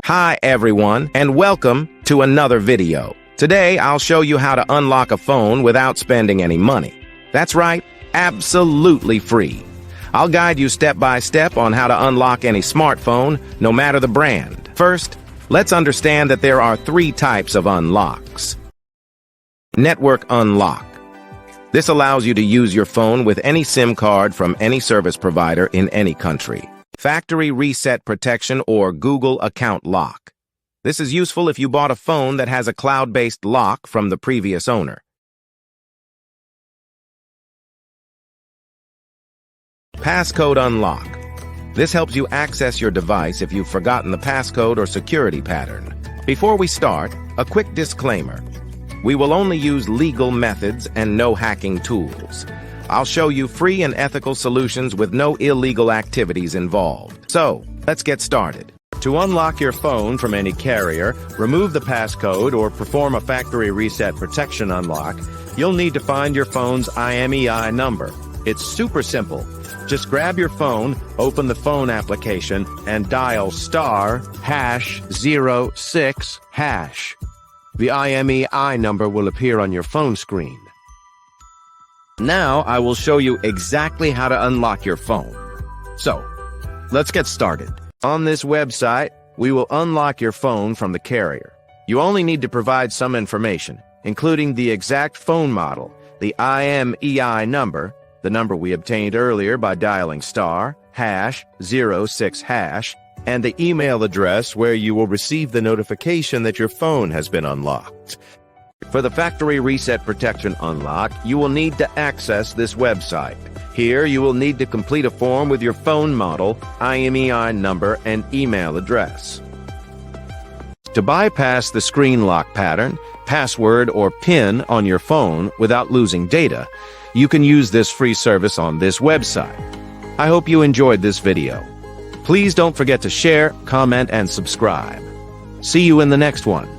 Hi everyone, and welcome to another video. Today, I'll show you how to unlock a phone without spending any money. That's right, absolutely free. I'll guide you step by step on how to unlock any smartphone, no matter the brand. First, let's understand that there are three types of unlocks. Network unlock. This allows you to use your phone with any SIM card from any service provider in any country. Factory reset protection or Google account lock. This is useful if you bought a phone that has a cloud-based lock from the previous owner. Passcode unlock. This helps you access your device if you've forgotten the passcode or security pattern. Before we start, a quick disclaimer. We will only use legal methods and no hacking tools. I'll show you free and ethical solutions with no illegal activities involved. So, let's get started. To unlock your phone from any carrier, remove the passcode, or perform a factory reset protection unlock, you'll need to find your phone's IMEI number. It's super simple. Just grab your phone, open the phone application, and dial *#06#. The IMEI number will appear on your phone screen. Now, I will show you exactly how to unlock your phone. So, let's get started. On this website, we will unlock your phone from the carrier. You only need to provide some information, including the exact phone model, the IMEI number, the number we obtained earlier by dialing *#06#, and the email address where you will receive the notification that your phone has been unlocked. For the factory reset protection unlock, you will need to access this website. Here, you will need to complete a form with your phone model, IMEI number, and email address. To bypass the screen lock pattern, password, or PIN on your phone without losing data, you can use this free service on this website. I hope you enjoyed this video. Please don't forget to share, comment, and subscribe. See you in the next one.